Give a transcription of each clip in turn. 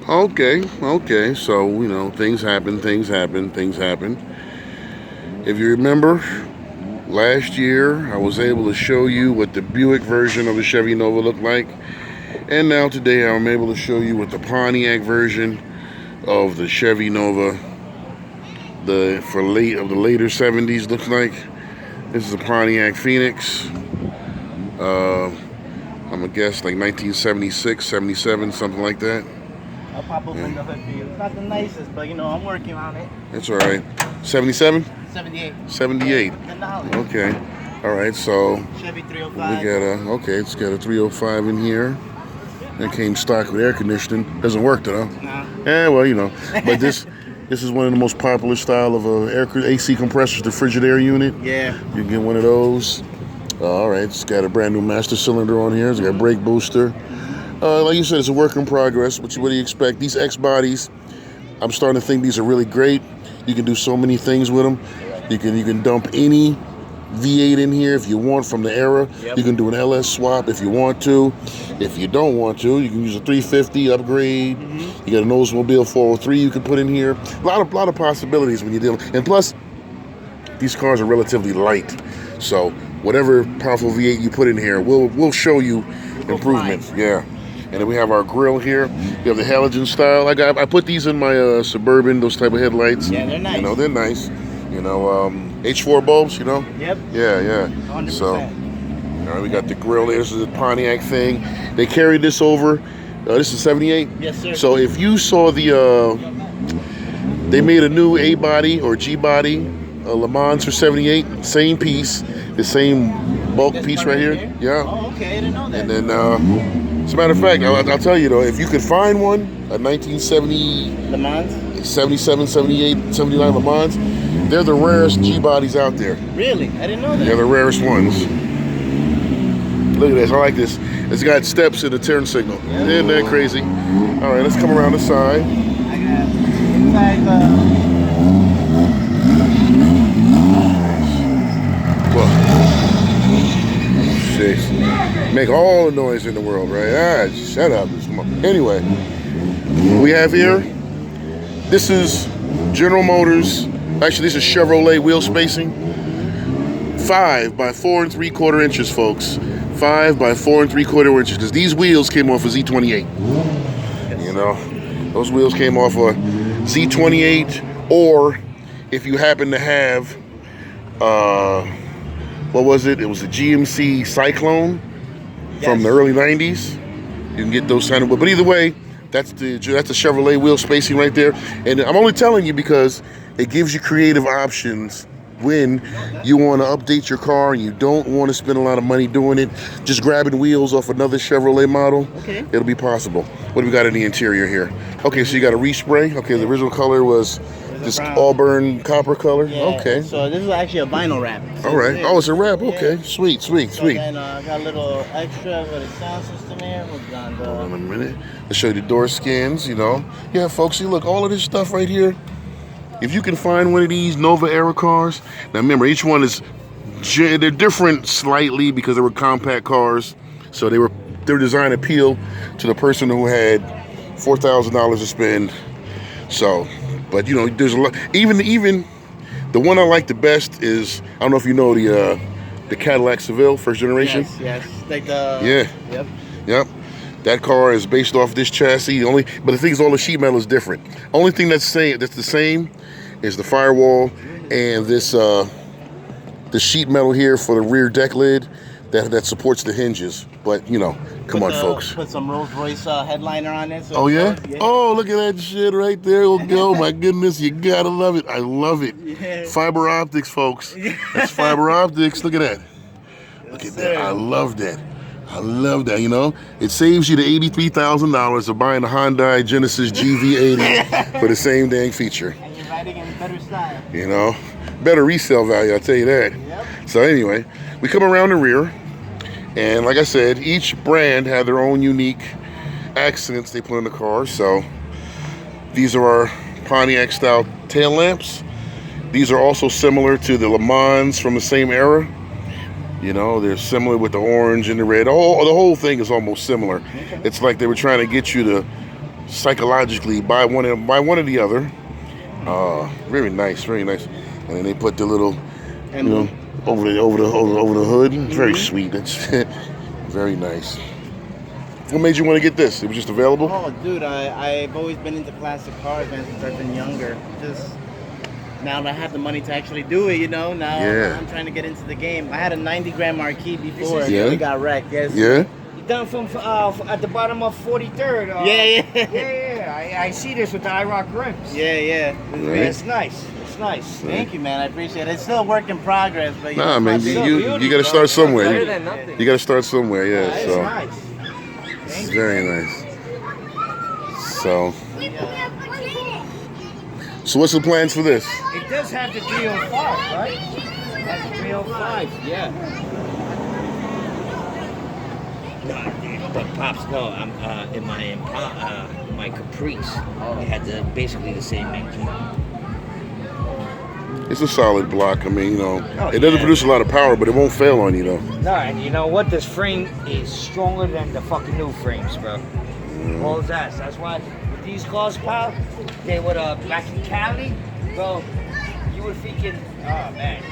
Okay. So, things happen, things happen, things happen. If you remember, last year I was able to show you what the Buick version of the Chevy Nova looked like. And now today I'm able to show you what the Pontiac version of the Chevy Nova of the later 70s looks like. This is a Pontiac Phoenix. I'm gonna guess like 1976, 77, something like that. I'll pop open the hood for you. It's not the nicest, but I'm working on it. That's all right. 77? 78. 78. $10. Okay. All right, so Chevy we 305. it's got a 305 in here. It came stock with air conditioning. Doesn't work though. Nah. Yeah, well, but this is one of the most popular style of AC compressors, the Frigidaire unit. Yeah. You can get one of those. All right, it's got a brand new master cylinder on here. It's got a brake booster. Like you said, it's a work in progress. What do you expect? These X bodies, I'm starting to think these are really great. You can do so many things with them. You can dump any V8 in here if you want from the era. Yep. You can do an LS swap if you want to. If you don't want to, you can use a 350 upgrade. You got an Oldsmobile 403 you can put in here. A lot of possibilities when you deal. And plus, these cars are relatively light, so whatever powerful V8 you put in here, we'll show you improvements. Yeah. And then we have our grill here. We have the halogen style. I put these in my Suburban, those type of headlights. Yeah, they're nice. They're nice. H4 bulbs, Yep. Yeah. 100%. So, all right, we got the grill there. This is a Pontiac thing. They carried this over. This is 78? Yes, sir. So if you saw they made a new A body or G body, Le Mans for 78, same piece, the same bulk piece right here. Yeah. Oh, okay. I didn't know that. And then, as a matter of fact, I'll tell you though, if you could find one, a 1970, Le Mans? 77, 78, 79 Le Mans, they're the rarest G bodies out there. Really? I didn't know that. They're the rarest ones. Look at this. I like this. It's got steps in the turn signal. Isn't that crazy? All right, let's come around the side. I got inside the... Make all the noise in the world, right? Shut up. Anyway, we have here, this is General Motors. Actually, this is Chevrolet wheel spacing. 5 by 4 3/4 inches, folks. 5 by 4 3/4 inches. Because these wheels came off a Z28. Those wheels came off a Z28, or if you happen to have, what was it? It was a GMC Cyclone from the early 90s. You can get those kind of, but either way, that's the Chevrolet wheel spacing right there. And I'm only telling you because it gives you creative options when you want to update your car and you don't want to spend a lot of money doing it. Just grabbing wheels off another Chevrolet model, it'll be possible. What do we got in the interior here? Okay, so you got a respray. Okay, the original color was this auburn copper color. Yeah, okay. So this is actually a vinyl wrap. All right. Oh, it's a wrap. Okay. Yeah. Sweet. So then I got a little extra for the sound system here. Hold on a minute. Let's show you the door skins, Yeah, folks, see, look, all of this stuff right here. If you can find one of these Nova era cars, now remember, each one they're different slightly because they were compact cars. So their design appeal to the person who had $4,000 to spend. So, but there's a lot. Even the one I like the best is, I don't know if you know the Cadillac Seville first generation. Yes. Like the. Yeah. Yep. Yep. That car is based off this chassis. But the thing is, all the sheet metal is different. Only thing that's the same is the firewall and this the sheet metal here for the rear deck lid that supports the hinges. But come on, folks. Put some Rolls Royce headliner on it. So oh yeah? Oh, look at that shit right there. Oh my goodness, you gotta love it. I love it. Yeah. Fiber optics, folks. That's fiber optics. Look at that. Look at that. I love that. It saves you the $83,000 of buying a Hyundai Genesis GV80 for the same dang feature. And you're riding in better style. Better resale value, I'll tell you that. Yep. So anyway, we come around the rear, and like I said, each brand had their own unique accents they put in the car. So these are our Pontiac style tail lamps. These are also similar to the Le Mans from the same era. They're similar with the orange and the red. The whole thing is almost similar. It's like they were trying to get you to psychologically by one or the other. Very nice, very nice. And then they put the little, you know, over the hood. Very sweet. That's very nice. What made you want to get this? It was just available? Oh, dude, I've always been into classic cars, man, since I've been younger. Just now that I have the money to actually do it, you know, now I'm trying to get into the game. I had a 90 Grand Marquis before. It got wrecked, yes. Yeah? Down from at the bottom of 43rd. I see this with the IROC rims. Yeah. It's nice. It's nice. Thank you, man. I appreciate it. It's still a work in progress, but Nah, man, you got to start somewhere. You got to start somewhere, yeah. It's So nice. it's very nice. So what's the plans for this? It does have the 305, right? It has the 305, yeah. No, but Pops, no, I'm in my Caprice. It had basically the same engine. It's a solid block. I mean, you know, it doesn't produce a lot of power, but it won't fail on you, though. No, and you know what? This frame is stronger than the fucking new frames, bro. All that. That's why with these cars, pal, they would back in Cali, bro. You were thinking, oh man,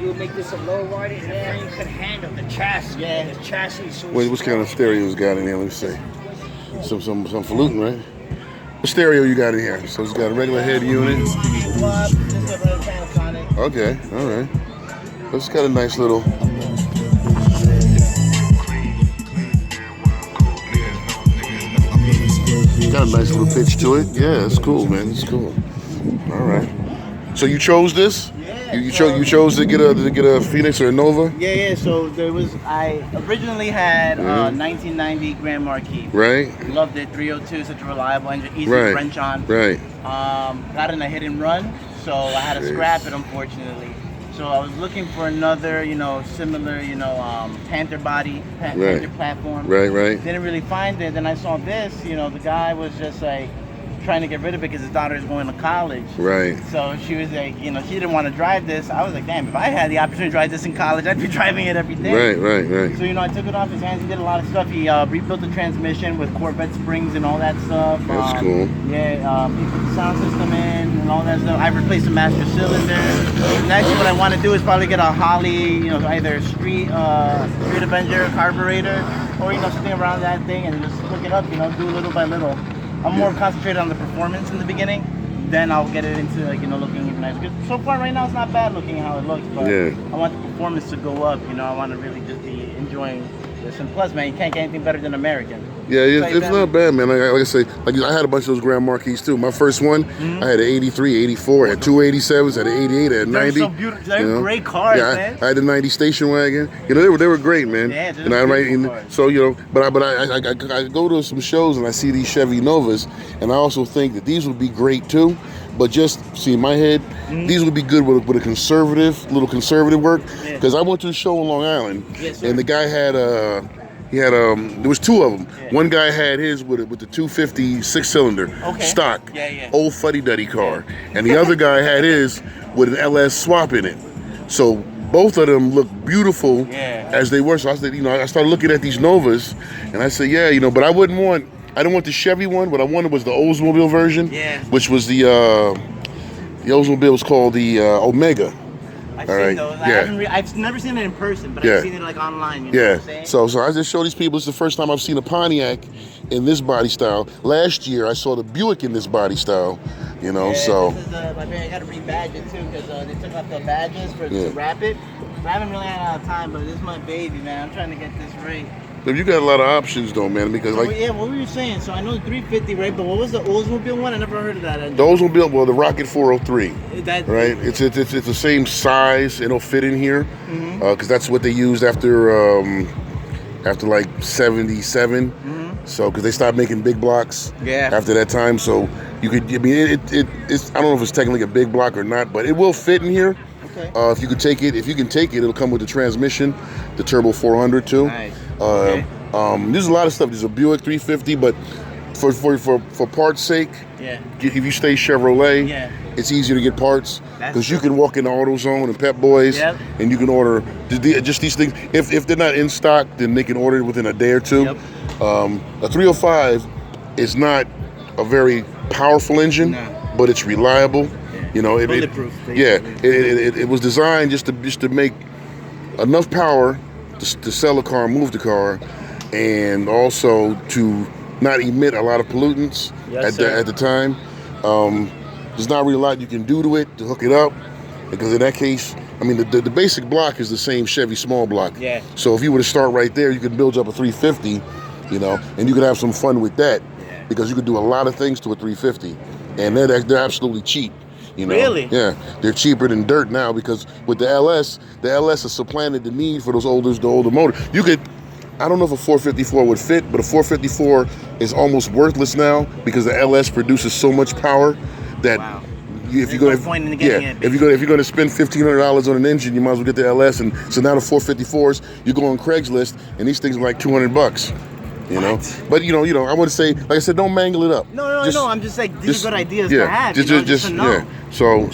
you would make this a low rider, and you could handle the chassis. Yeah, the chassis is so Wait, what kind of stereo you got in here? Let me see. Some falutin, right? What stereo you got in here? So it's got a regular head unit. Okay, all right. It's got a nice little. Got a nice little pitch to it. Yeah, it's cool, man. It's cool. All right. So you chose this? Yeah. You chose to get a Phoenix or a Nova? Yeah. So I originally had 1990 Grand Marquis. Right. Loved it. 302, such a reliable engine, easy Right. to wrench on. Right. Got in a hit and run, so I had to scrap it, unfortunately. So I was looking for another, similar, Panther body, Panther platform. Right. Didn't really find it. Then I saw this. The guy was just like trying to get rid of it because his daughter is going to college. Right. So she was like, she didn't want to drive this. I was like, damn, if I had the opportunity to drive this in college, I'd be driving it every day. Right. So, I took it off his hands. He did a lot of stuff. He rebuilt the transmission with Corvette springs and all that stuff. That's cool. Yeah, he put the sound system in and all that stuff. I replaced the master cylinder. And actually, what I want to do is probably get a Holly, either Street Avenger carburetor or, something around that thing and just hook it up, do little by little. I'm more concentrated on the performance in the beginning. Then I'll get it into looking even nice. Because so far right now it's not bad looking how it looks, but I want the performance to go up. I want to really just be enjoying this. And plus, man, you can't get anything better than American. Yeah, it's not bad, man. Like I say, I had a bunch of those Grand Marquis too. My first one, I had an 83, 84, I had two 87s, I had an 88, I had 90. They're so beautiful. They're great cars, man. I had the 90 station wagon. They were great, man. Yeah, but I go to some shows and I see these Chevy Novas, and I also think that these would be great too. But just see in my head, these would be good with a little conservative work. Because I went to a show in Long Island, and the guy had there was two of them. Yeah. One guy had his with the 250 6-cylinder stock, old fuddy-duddy car, and the other guy had his with an LS swap in it. So both of them looked beautiful as they were. So I said, I started looking at these Novas, and I said, but I didn't want the Chevy one. What I wanted was the Oldsmobile version, which was the Oldsmobile was called the Omega. I've seen those. I've never seen it in person, but I've seen it online. You know what I'm saying? So I just show these people. It's the first time I've seen a Pontiac in this body style. Last year I saw the Buick in this body style. So. This is my I got to rebadge it too because they took off the badges to wrap it. I haven't really had a lot of time, but this is my baby, man. I'm trying to get this right. But you got a lot of options though, man, because what were you saying? So I know the 350, right? But what was the Oldsmobile one? I never heard of that. The Oldsmobile, the Rocket 403, right? It's the same size. It'll fit in here because that's what they used after like 77. So because they stopped making big blocks after that time. So you could, it's I don't know if it's technically a big block or not, but it will fit in here. Okay. If you can take it, it'll come with the transmission, the Turbo 400 too. Nice. There's a lot of stuff. There's a Buick 350, but for parts' sake, if you stay Chevrolet, it's easier to get parts because you can walk into AutoZone and Pep Boys and you can order just these things. If they're not in stock, then they can order it within a day or two. A 305 it's not a very powerful engine, but it's reliable. You know, Bulletproof. it was designed just to make enough power to sell a car, move the car, and also to not emit a lot of pollutants at the time. There's not really a lot you can do to it to hook it up, because in that case, I mean, the basic block is the same Chevy small block. Yeah. So if you were to start right there, you could build up a 350, you know, and you could have some fun with that, because you could do a lot of things to a 350, and they're absolutely cheap. You know? Really? Yeah, they're cheaper than dirt now, because with the LS has supplanted the need for the older motor. You could, I don't know if a 454 would fit, but a 454 is almost worthless now because the LS produces so much power that if you're going to spend $1,500 on an engine, you might as well get the LS. And so now the 454s, you go on Craigslist, and these things are like $200. You know, but you know, I would say, like I said, don't mangle it up. No. I'm just like, these are good ideas to have. So